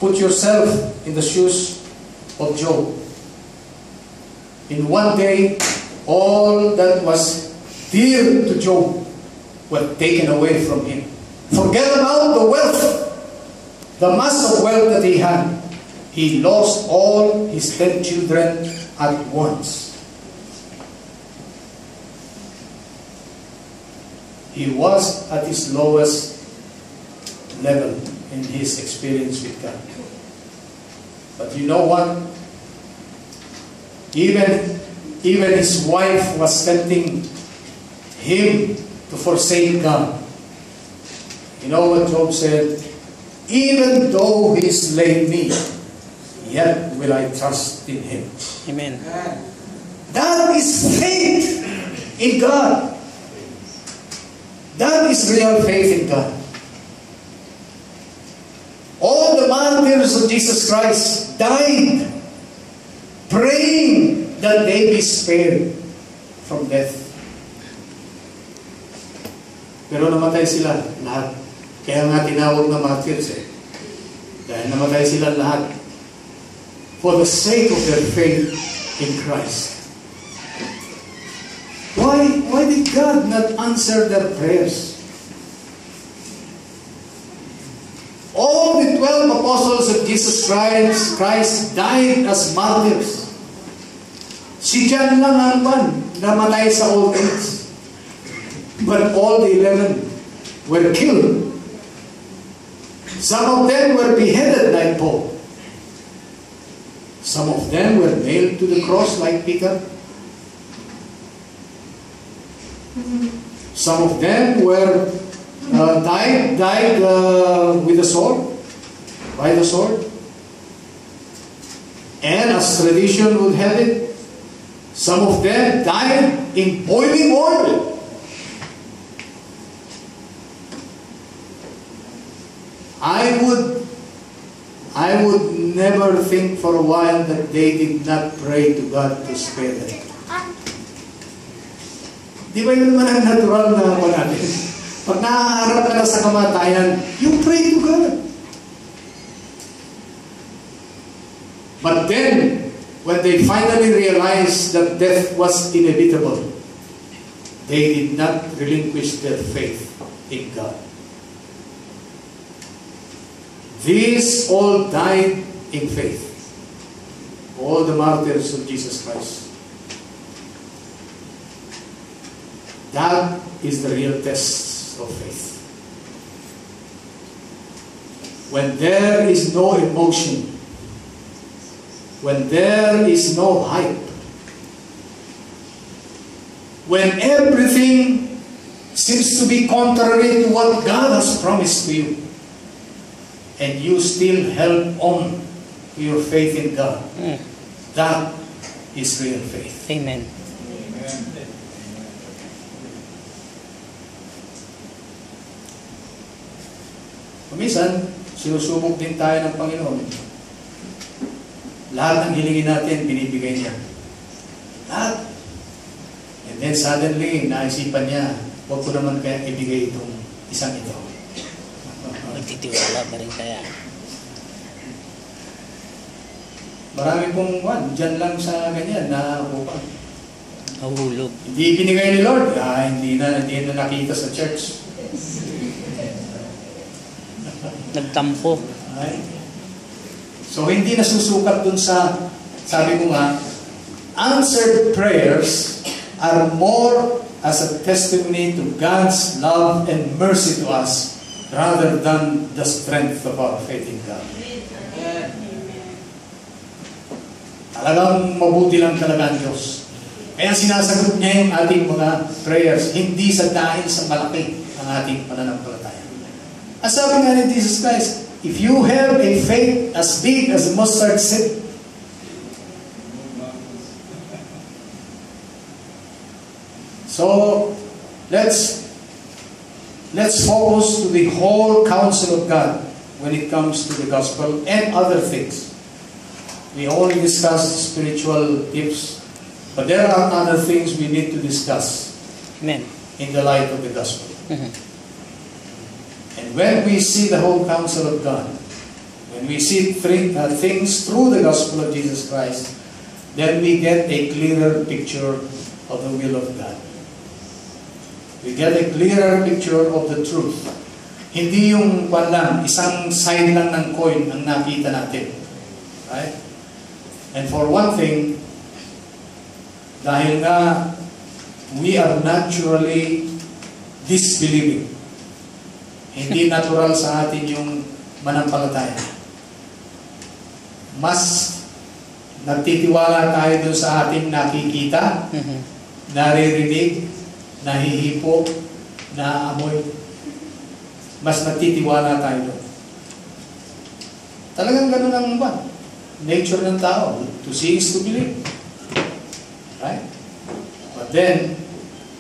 put yourself in the shoes of Job. In one day, all that was dear to Job were taken away from him. Forget about the wealth, the mass of wealth that he had. He lost all his 10 children at once. He was at his lowest level in his experience with God. But you know what? Even his wife was tempting him to forsake God. You know what Job said? Even though he slay me, yet will I trust in him. Amen. That is faith in God. That is real faith in God. All the martyrs of Jesus Christ died praying that they be spared from death. Pero namatay sila lahat. Kaya nga tinawag na martyrs eh. Dahil namatay sila lahat for the sake of their faith in Christ. Why did God not answer their prayers? All the 12 apostles of Jesus Christ died as martyrs. Si John lang ang namatay sa old age. But all the 11 were killed. Some of them were beheaded like Paul. Some of them were nailed to the cross like Peter. Some of them were died with the sword, by the sword. And as tradition would have it, some of them died in boiling oil. I would never think for a while that they did not pray to God to spare them. Di ba yun naman ang natural na ako natin? Pag nakaharap ka na sa kamatayan, you pray to God. But then, when they finally realized that death was inevitable, they did not relinquish their faith in God. These all died in faith. All the martyrs of Jesus Christ. That is the real test of faith. When there is no emotion, when there is no hype, when everything seems to be contrary to what God has promised to you, and you still held on to your faith in God, that is real faith. Amen. Minsan, sinusubok din tayo ng Panginoon. Lahat ng hilingin natin, binibigay niya. Lahat. And then suddenly, naisipan niya, huwag ko naman kaya ibigay itong isang ito. Nagtitiwala pa rin kaya. Marami pong dyan lang sa ganyan na upang. Nahulog. Hindi binigay ni Lord. Hindi na nakita sa church. Nagtampo. So hindi nasusukat dun sa, sabi ko nga, answered prayers are more as a testimony to God's love and mercy to us rather than the strength of our faith in God. Talagang mabuti lang talaga ang Diyos. Kaya sinasagot niya yung ating mga prayers, hindi sa dahil sa malaki ang ating pananampalataya. As sabi nga ni Jesus Christ, if you have a faith as big as a mustard seed, so let's focus to the whole counsel of God when it comes to the gospel and other things. We only discussed spiritual tips, but there are other things we need to discuss. Amen. In the light of the gospel. And when we see the whole counsel of God, when and we see things through the gospel of Jesus Christ, then we get a clearer picture of the will of God. We get a clearer picture of the truth. Hindi yung isang side lang ng coin ang nakita natin. Right? And for one thing, dahil nga we are naturally disbelieving. Hindi natural sa atin yung manampalataya. Mas nagtitiwala tayo dun sa ating nakikita, naririnig, nahihipo, naaamoy. Mas nagtitiwala tayo dun. Talagang ganun ang nature ng tao. To see is to believe. Right? But then,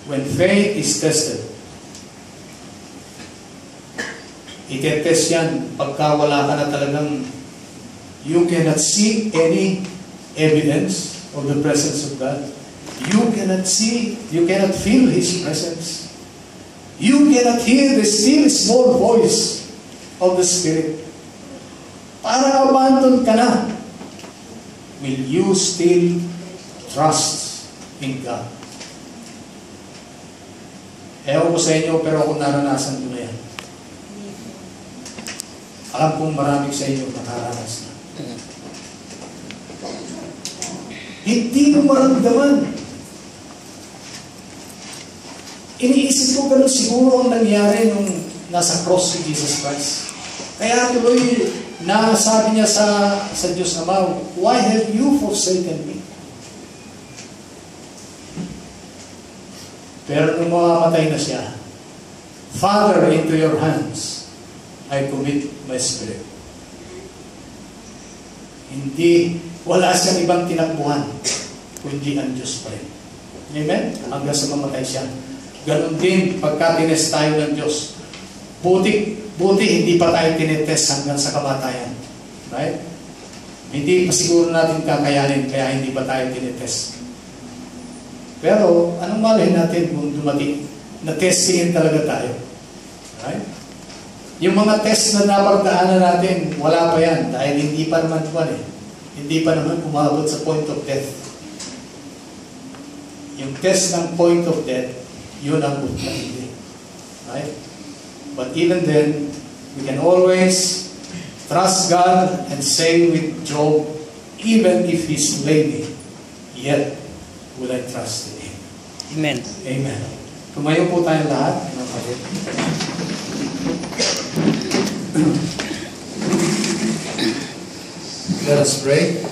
when faith is tested, itetest yan pagka wala ka na talagang you cannot see any evidence of the presence of God. You cannot see, you cannot feel His presence. You cannot hear the still small voice of the Spirit. Parang abandon ka na. Will you still trust in God? Ewan ko sa inyo, pero ako naranasan ko na yan. Alam kong maraming sa inyo nakaranas na. Hindi mo maramdaman. Iniisip ko ganun siguro ang nangyari nung nasa cross si Jesus Christ. Kaya tuloy nasabi niya sa Diyos Ama, why have you forsaken me? Pero nung mamamatay na siya, Father, into your hands I commit my spirit. Hindi, wala siyang ibang tinakbuhan, kundi ang Diyos pa rin. Amen? Hanggang sa mamatay siya. Ganon din, pagka tinest tayo ng Diyos. Buti hindi pa tayo tinetest hanggang sa kamatayan. Right? Hindi pa siguro natin kakayanin, kaya hindi pa tayo tinetest. Pero, anong malay natin kung dumating? Na-testingin talaga tayo. Right? Yung mga test na napagdaanan natin, wala pa yan. Dahil hindi pa naman hindi pa naman umabot sa point of death. Yung test ng point of death, yun ang hindi. Right? But even then, we can always trust God and say with Job, even if He slay me, yet will I trust in Him. Amen. Amen. Tumayo po tayong lahat. Let us pray.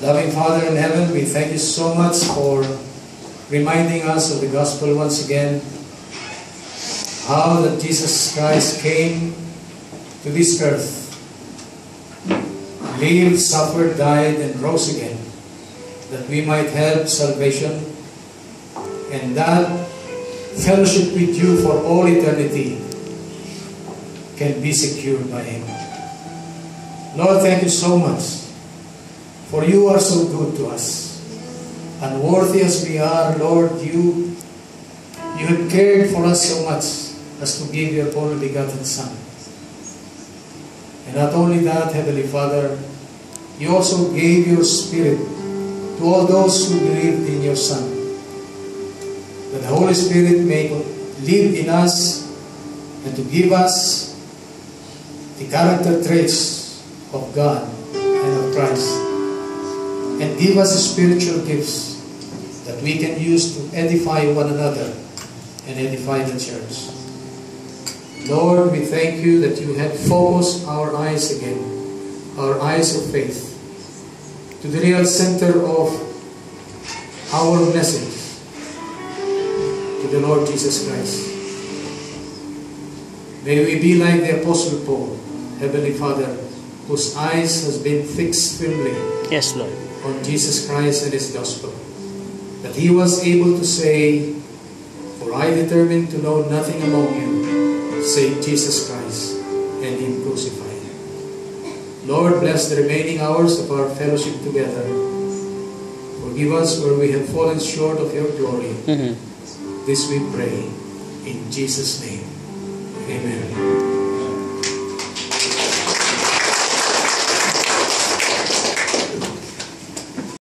Loving Father in heaven, we thank you so much for reminding us of the gospel once again. How that Jesus Christ came to this earth, lived, suffered, died, and rose again, that we might have salvation, and that fellowship with you for all eternity can be secured by Him. Lord, thank you so much, for you are so good to us. Unworthy as we are, Lord, you have cared for us so much as to give your only begotten Son. And not only that, Heavenly Father, you also gave your Spirit to all those who believed in your Son, that the Holy Spirit may live in us and to give us the character traits of God and of Christ, and give us spiritual gifts that we can use to edify one another and edify the church. Lord, we thank you that you have focused our eyes again, our eyes of faith, to the real center of our message, to the Lord Jesus Christ. May we be like the Apostle Paul, Heavenly Father, whose eyes has been fixed firmly, Yes, Lord. on Jesus Christ and His gospel, that he was able to say, "For I determined to know nothing among you save Jesus Christ and Him crucified." Lord, bless the remaining hours of our fellowship together. Forgive us where we have fallen short of your glory. This we pray in Jesus' name. Amen.